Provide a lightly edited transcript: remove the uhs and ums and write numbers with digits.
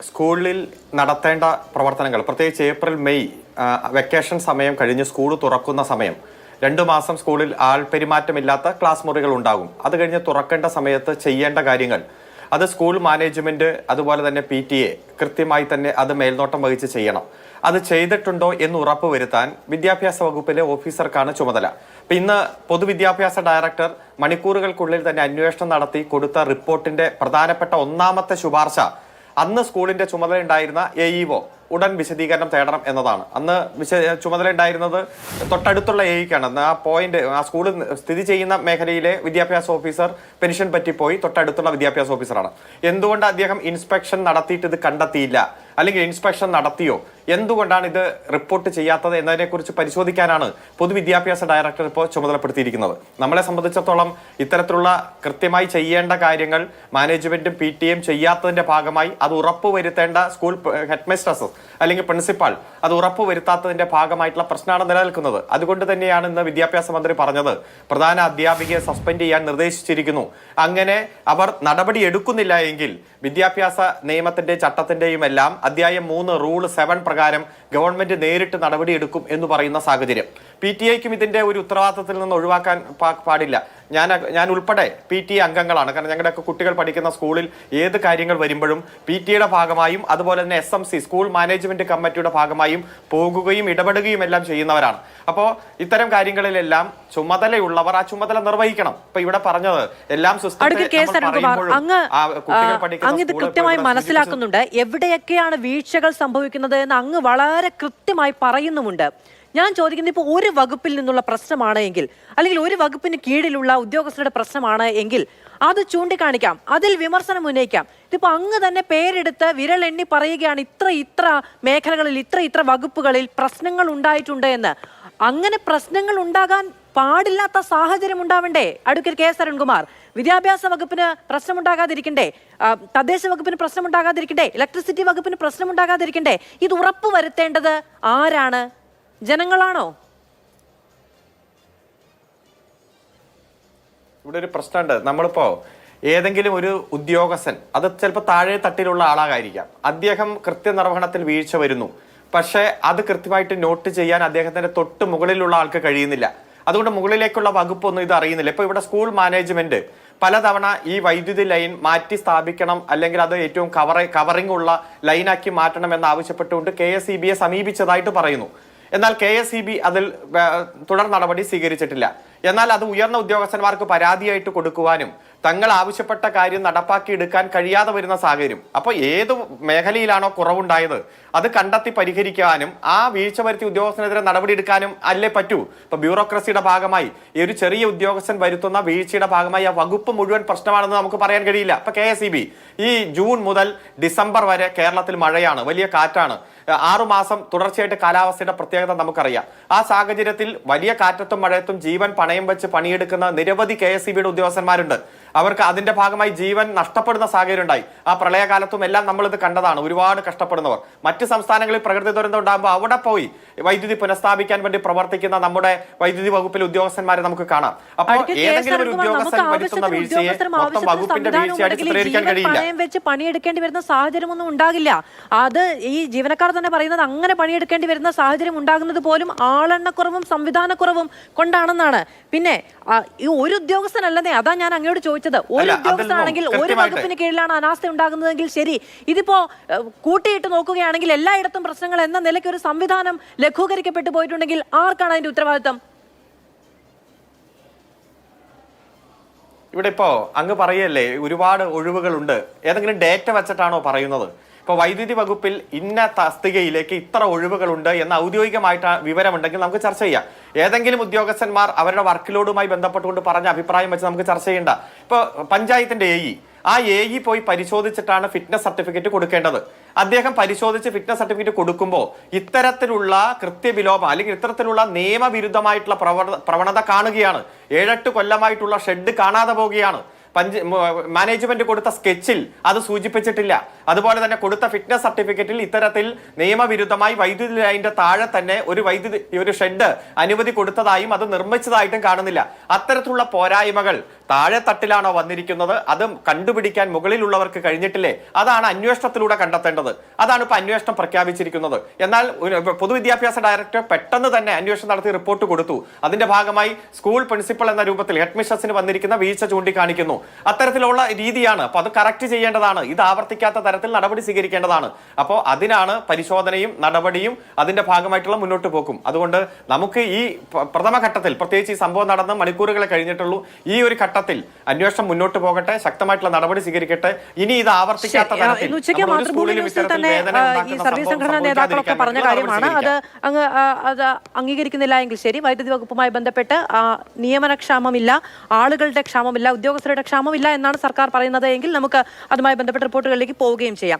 സ്കൂളിൽ നടത്തേണ്ട പ്രവർത്തനങ്ങൾ പ്രത്യേകിച്ച് ഏപ്രിൽ മെയ് വെക്കേഷൻ സമയം കഴിഞ്ഞ് സ്കൂൾ തുറക്കുന്ന സമയം 2 മാസം സ്കൂളിൽ പെരുമാറ്റമില്ലാത്ത ക്ലാസ് മുറികൾ ഉണ്ടാകും. അത് കഴിഞ്ഞ് തുറക്കേണ്ട സമയത്ത് ചെയ്യേണ്ട കാര്യങ്ങൾ അത് സ്കൂൾ മാനേജ്മെന്റ് അതുപോലെ തന്നെ PTA കൃത്യമായി തന്നെ അത് മേൽനോട്ടം വഹിച്ച് ചെയ്യണം. അത് ചെയ്തിട്ടുണ്ടോ എന്ന് ഉറപ്പുവരുത്താൻ വിദ്യാഭ്യാസ വകുപ്പിലെ ഓഫീസർക്കാണ് ചുമതല. അപ്പൊ ഇന്ന് പൊതുവിദ്യാഭ്യാസ ഡയറക്ടർ മണിക്കൂറുകൾക്കുള്ളിൽ തന്നെ അന്വേഷണം നടത്തി കൊടുത്ത റിപ്പോർട്ടിന്റെ പ്രധാനപ്പെട്ട ഒന്നാമത്തെ ശുപാർശ അന്ന് സ്കൂളിന്റെ ചുമതലയുണ്ടായിരുന്ന AEO ഉടൻ വിശദീകരണം തേടണം എന്നതാണ്. അന്ന് ചുമതലയുണ്ടായിരുന്നത് തൊട്ടടുത്തുള്ള AEക്കാണ്. ആ സ്കൂൾ സ്ഥിതി ചെയ്യുന്ന മേഖലയിലെ വിദ്യാഭ്യാസ ഓഫീസർ പെൻഷൻ പറ്റിപ്പോയി തൊട്ടടുത്തുള്ള വിദ്യാഭ്യാസ ഓഫീസറാണ്. എന്തുകൊണ്ട് അദ്ദേഹം ഇൻസ്പെക്ഷൻ നടത്തിയിട്ട് ഇത് കണ്ടെത്തിയില്ല, അല്ലെങ്കിൽ ഇൻസ്പെക്ഷൻ നടത്തിയോ, എന്തുകൊണ്ടാണ് ഇത് റിപ്പോർട്ട് ചെയ്യാത്തത് എന്നതിനെക്കുറിച്ച് പരിശോധിക്കാനാണ് പൊതുവിദ്യാഭ്യാസ ഡയറക്ടർ ഇപ്പോൾ ചുമതലപ്പെടുത്തിയിരിക്കുന്നത്. നമ്മളെ സംബന്ധിച്ചിടത്തോളം ഇത്തരത്തിലുള്ള കൃത്യമായി ചെയ്യേണ്ട കാര്യങ്ങൾ മാനേജ്മെന്റും PTAയും ചെയ്യാത്തതിന്റെ ഭാഗമായി അത് ഉറപ്പുവരുത്തേണ്ട സ്കൂൾ ഹെഡ്മിസ്ട്രസ് അല്ലെങ്കിൽ പ്രിൻസിപ്പാൾ അത് ഉറപ്പുവരുത്താത്തതിന്റെ ഭാഗമായിട്ടുള്ള പ്രശ്നമാണ് നിലനിൽക്കുന്നത്. അതുകൊണ്ട് തന്നെയാണ് ഇന്ന് വിദ്യാഭ്യാസ മന്ത്രി പറഞ്ഞത് പ്രധാന അധ്യാപികയെ സസ്പെൻഡ് ചെയ്യാൻ നിർദ്ദേശിച്ചിരിക്കുന്നു. അങ്ങനെ അവർ നടപടി എടുക്കുന്നില്ല എങ്കിൽ വിദ്യാഭ്യാസ നിയമത്തിന്റെ ചട്ടത്തിന്റെയും എല്ലാം അധ്യായം 3 റൂൾ 7 പ്രകാരം ഗവൺമെന്റ് നേരിട്ട് നടപടിയെടുക്കും എന്ന് പറയുന്ന സാഹചര്യം. PTAയ്ക്കും ഇതിന്റെ ഒരു ഉത്തരവാദിത്തത്തിൽ നിന്ന് ഒഴിവാക്കാൻ പാടില്ല. ഞാൻ ഉൾപ്പെടെ PTA അംഗങ്ങളാണ്. കാരണം ഞങ്ങളുടെയൊക്കെ കുട്ടികൾ പഠിക്കുന്ന സ്കൂളിൽ ഏത് കാര്യങ്ങൾ വരുമ്പോഴും PTAയുടെ ഭാഗമായും അതുപോലെ തന്നെ SMC സ്കൂൾ മാനേജ്മെന്റ് കമ്മിറ്റിയുടെ ഭാഗമായും പോകുകയും ഇടപെടുകയും എല്ലാം ചെയ്യുന്നവരാണ്. അപ്പോൾ ഇത്തരം കാര്യങ്ങളിലെല്ലാം ചുമതലയുള്ളവർ ആ ചുമതല നിർവഹിക്കണം. ഇപ്പൊ ഇവിടെ പറഞ്ഞത് എല്ലാം ഇത് കൃത്യമായി മനസ്സിലാക്കുന്നുണ്ട്. എവിടെയൊക്കെയാണ് വീഴ്ചകൾ സംഭവിക്കുന്നത് എന്ന് അങ്ങ് വളരെ കൃത്യമായി പറയുന്നുമുണ്ട്. ഞാൻ ചോദിക്കുന്നത്, ഇപ്പോൾ ഒരു വകുപ്പിൽ നിന്നുള്ള പ്രശ്നമാണ് എങ്കിൽ, അല്ലെങ്കിൽ ഒരു വകുപ്പിന് കീഴിലുള്ള ഉദ്യോഗസ്ഥരുടെ പ്രശ്നമാണ് എങ്കിൽ അത് ചൂണ്ടിക്കാണിക്കാം, അതിൽ വിമർശനം ഉന്നയിക്കാം. ഇതിപ്പോ അങ്ങ് തന്നെ പേരെടുത്ത് വിരലെണ്ണി പറയുകയാണ് ഇത്ര മേഖലകളിൽ ഇത്ര വകുപ്പുകളിൽ പ്രശ്നങ്ങൾ ഉണ്ടായിട്ടുണ്ട് എന്ന്. അങ്ങനെ പ്രശ്നങ്ങൾ ഉണ്ടാകാൻ പാടില്ലാത്ത സാഹചര്യം ഉണ്ടാവണ്ടേ? അഡ്വക്കേറ്റ് KS അരുൺകുമാർ, വിദ്യാഭ്യാസ വകുപ്പിന് പ്രശ്നമുണ്ടാകാതിരിക്കണ്ടേ? തദ്ദേശ വകുപ്പിന് പ്രശ്നമുണ്ടാകാതിരിക്കണ്ടേ? ഇലക്ട്രിസിറ്റി വകുപ്പിന് പ്രശ്നമുണ്ടാകാതിരിക്കണ്ടേ? ഇത് ഉറപ്പുവരുത്തേണ്ടത് ആരാണ്? ജനങ്ങളാണോ? ഇവിടെ ഒരു പ്രശ്നമുണ്ട്. നമ്മളിപ്പോ ഏതെങ്കിലും ഒരു ഉദ്യോഗസ്ഥൻ, അത് ചിലപ്പോൾ താഴെ തട്ടിലുള്ള ആളായിരിക്കാം, അദ്ദേഹം കൃത്യനിർവഹണത്തിൽ വീഴ്ച വരുന്നു, പക്ഷേ അത് കൃത്യമായിട്ട് നോട്ട് ചെയ്യാൻ അദ്ദേഹത്തിന്റെ തൊട്ട് മുകളിലുള്ള ആൾക്ക് കഴിയുന്നില്ല. അതുകൊണ്ട് മുകളിലേക്കുള്ള വകുപ്പൊന്നും ഇത് അറിയുന്നില്ല. ഇപ്പൊ ഇവിടെ സ്കൂൾ മാനേജ്മെന്റ് പലതവണ ഈ വൈദ്യുതി ലൈൻ മാറ്റി സ്ഥാപിക്കണം, അല്ലെങ്കിൽ അത് ഏറ്റവും കവറിംഗ് ഉള്ള ലൈനാക്കി മാറ്റണം എന്നാവശ്യപ്പെട്ടുകൊണ്ട് KSEBയെ സമീപിച്ചതായിട്ട് പറയുന്നു. എന്നാൽ KSEB അതിൽ തുടർ നടപടി സ്വീകരിച്ചിട്ടില്ല. എന്നാൽ അത് ഉയർന്ന ഉദ്യോഗസ്ഥന്മാർക്ക് പരാതിയായിട്ട് കൊടുക്കുവാനും തങ്ങൾ ആവശ്യപ്പെട്ട കാര്യം നടപ്പാക്കിയെടുക്കാൻ കഴിയാതെ വരുന്ന സാഹചര്യം. അപ്പോൾ ഏത് മേഖലയിലാണോ കുറവുണ്ടായത് അത് കണ്ടെത്തി പരിഹരിക്കാനും ആ വീഴ്ച വരുത്തിയ ഉദ്യോഗസ്ഥനെതിരെ നടപടിയെടുക്കാനും അല്ലേ പറ്റൂ. ഇപ്പൊ ബ്യൂറോക്രസിയുടെ ഭാഗമായി ഈ ഒരു ചെറിയ ഉദ്യോഗസ്ഥൻ വരുത്തുന്ന വീഴ്ചയുടെ ഭാഗമായി ആ വകുപ്പ് മുഴുവൻ പ്രശ്നമാണെന്ന് നമുക്ക് പറയാൻ കഴിയില്ല. ഇപ്പൊ KSEB ഈ ജൂൺ മുതൽ ഡിസംബർ വരെ കേരളത്തിൽ മഴയാണ്, വലിയ കാറ്റാണ്, 6 മാസം തുടർച്ചയായിട്ട് കാലാവസ്ഥയുടെ പ്രത്യേകത നമുക്കറിയാം. ആ സാഹചര്യത്തിൽ വലിയ കാറ്റത്തും മഴയത്തും ജീവൻ പണയം വെച്ച് പണിയെടുക്കുന്ന നിരവധി KSEBയുടെ ഉദ്യോഗസ്ഥന്മാരുണ്ട്. അവർക്ക് അതിന്റെ ഭാഗമായി ജീവൻ നഷ്ടപ്പെടുന്ന സാഹചര്യം ഉണ്ടായി. ആ പ്രളയകാലത്തും എല്ലാം നമ്മളിത് കണ്ടതാണ്. ഒരുപാട് കഷ്ടപ്പെടുന്നവർ മറ്റ് സംസ്ഥാനങ്ങളിൽ പ്രകൃതി ദുരന്തം ഉണ്ടാകുമ്പോൾ അവിടെ പോയി വൈദ്യുതി പുനഃസ്ഥാപിക്കാൻ വേണ്ടി പ്രവർത്തിക്കുന്ന നമ്മുടെ വൈദ്യുതി വകുപ്പിലെ ഉദ്യോഗസ്ഥന്മാരെ നമുക്ക് കാണാം. അപ്പോൾ ഏതെങ്കിലും ഒരു ഉദ്യോഗസ്ഥൻ വരുത്തുന്ന വീഴ്ചയെ മൊത്തം വകുപ്പിന്റെ വീഴ്ചയായിട്ട് ചിത്രീകരിക്കാൻ കഴിയില്ല. വെച്ച് പണിയെടുക്കേണ്ടി വരുന്ന സാഹചര്യമൊന്നും ഉണ്ടാകില്ല. അത് ഈ ജീവനക്കാർ തന്നെ പറയുന്നത് അങ്ങനെ പണിയെടുക്കേണ്ടി വരുന്ന സാഹചര്യം ഉണ്ടാകുന്നത് പോലും ആളെണ്ണക്കുറവും സംവിധാനക്കുറവും കൊണ്ടാണെന്നാണ്. പിന്നെ ഈ ഒരു ഉദ്യോഗസ്ഥനല്ലെന്നേ, അതാ ഞാൻ അങ്ങോട്ട് ചോദിച്ചത്. ഒരു ഉദ്യോഗസ്ഥനാണെങ്കിൽ ഒരു വകുപ്പിന് കീഴിലാണ് അനാസ്ഥ ഉണ്ടാകുന്നതെങ്കിൽ ശരി, ഇതിപ്പോ കൂട്ടിയിട്ട് നോക്കുകയാണെങ്കിൽ എല്ലായിടത്തും പ്രശ്നങ്ങൾ എന്ന നിലയ്ക്ക് ഒരു സംവിധാനം ലഘൂകരിക്കപ്പെട്ടു പോയിട്ടുണ്ടെങ്കിൽ ആർക്കാണ് അതിന്റെ ഉത്തരവാദിത്തം? ഇവിടെ ഇപ്പോ അങ്ങ് പറയല്ലേ ഒരുപാട് ഒഴിവുകളുണ്ട്, ഏതെങ്കിലും ഡേറ്റ വെച്ചിട്ടാണോ പറയുന്നത്? ഇപ്പൊ വൈദ്യുതി വകുപ്പിൽ ഇന്ന തസ്തികയിലേക്ക് ഇത്ര ഒഴിവുകളുണ്ട് എന്ന ഔദ്യോഗികമായിട്ട് വിവരമുണ്ടെങ്കിൽ നമുക്ക് ചർച്ച ചെയ്യാം. ഏതെങ്കിലും ഉദ്യോഗസ്ഥന്മാർ അവരുടെ വർക്ക് ലോഡുമായി ബന്ധപ്പെട്ടുകൊണ്ട് പറഞ്ഞ അഭിപ്രായം വെച്ച് നമുക്ക് ചർച്ച ചെയ്യേണ്ട. ഇപ്പൊ പഞ്ചായത്തിന്റെ ആ AE പോയി പരിശോധിച്ചിട്ടാണ് ഫിറ്റ്നസ് സർട്ടിഫിക്കറ്റ് കൊടുക്കേണ്ടത്. അദ്ദേഹം പരിശോധിച്ച് ഫിറ്റ്നസ് സർട്ടിഫിക്കറ്റ് കൊടുക്കുമ്പോൾ ഇത്തരത്തിലുള്ള കൃത്യവിലോപം അല്ലെങ്കിൽ ഇത്തരത്തിലുള്ള നിയമവിരുദ്ധമായിട്ടുള്ള പ്രവണത കാണുകയാണ്. 7-8 കൊല്ലമായിട്ടുള്ള ഷെഡ് കാണാതെ പോവുകയാണ്. മാനേജ്മെന്റ് കൊടുത്ത സ്കെച്ചിൽ അത് സൂചിപ്പിച്ചിട്ടില്ല. അതുപോലെ തന്നെ കൊടുത്ത ഫിറ്റ്നസ് സർട്ടിഫിക്കറ്റിൽ ഇത്തരത്തിൽ നിയമവിരുദ്ധമായി വൈദ്യുതി ലൈനിന്റെ താഴെ തന്നെ ഒരു ഷെഡ് അനുമതി കൊടുത്തതായും അത് നിർമ്മിച്ചതായിട്ടും കാണുന്നില്ല. അത്തരത്തിലുള്ള പോരായ്മകൾ താഴെ തട്ടിലാണോ വന്നിരിക്കുന്നത്, അത് കണ്ടുപിടിക്കാൻ മുകളിലുള്ളവർക്ക് കഴിഞ്ഞിട്ടില്ലേ? അതാണ് അന്വേഷണത്തിലൂടെ കണ്ടെത്തേണ്ടത്. അതാണ് ഇപ്പൊ അന്വേഷണം പ്രഖ്യാപിച്ചിരിക്കുന്നത്. എന്നാൽ പൊതുവിദ്യാഭ്യാസ ഡയറക്ടർ പെട്ടെന്ന് തന്നെ അന്വേഷണം നടത്തി റിപ്പോർട്ട് കൊടുത്തു. അതിന്റെ ഭാഗമായി സ്കൂൾ പ്രിൻസിപ്പൽ എന്ന രൂപത്തിൽ ഹെഡ്മിസ്ട്രസിന് വന്നിരിക്കുന്ന വീഴ്ച ചൂണ്ടിക്കാണിക്കുന്നു. അത്തരത്തിലുള്ള രീതിയാണ്. അപ്പൊ അത് കറക്റ്റ് ചെയ്യേണ്ടതാണ്. ഇത് ആവർത്തിക്കാത്ത തരത്തിൽ നടപടി സ്വീകരിക്കേണ്ടതാണ്. അപ്പോൾ അതിനാണ് പരിശോധനയും നടപടിയും അതിന്റെ ഭാഗമായിട്ടുള്ള മുന്നോട്ട് പോക്കും. അതുകൊണ്ട് നമുക്ക് ഈ പ്രഥമ ഘട്ടത്തിൽ, പ്രത്യേകിച്ച് ഈ സംഭവം നടന്ന് മണിക്കൂറുകളെ കഴിഞ്ഞിട്ടുള്ളൂ, ഈ ഒരു ഘട്ടത്തിൽ അന്വേഷണം മുന്നോട്ട് പോകട്ടെ, ശക്തമായിട്ടുള്ള നടപടി സ്വീകരിക്കട്ടെ. ഇനി ഇത് ആവർത്തിക്കാത്ത തരത്തിൽ ഉച്ചയ്ക്ക് മാതൃഭൂമി ന്യൂസിൽ തന്നെ ഈ സർവീസ് സംഘടനാ നേതാക്കളൊക്കെ പറഞ്ഞ കാര്യമാണ്. അത് അംഗീകരിക്കുന്നില്ല എങ്കിൽ ശരി, വൈദ്യുതി വകുപ്പുമായി ബന്ധപ്പെട്ട് നിയമന ക്ഷാമമില്ല, ആളുകളുടെ ക്ഷാമമില്ല, ഉദ്യോഗസ്ഥരുടെ ക്ഷാമമില്ല എന്നാണ് സർക്കാർ പറയുന്നത് എങ്കിൽ നമുക്ക് അതുമായി ബന്ധപ്പെട്ട റിപ്പോർട്ടുകളിലേക്ക് പോവുകയും ചെയ്യാം.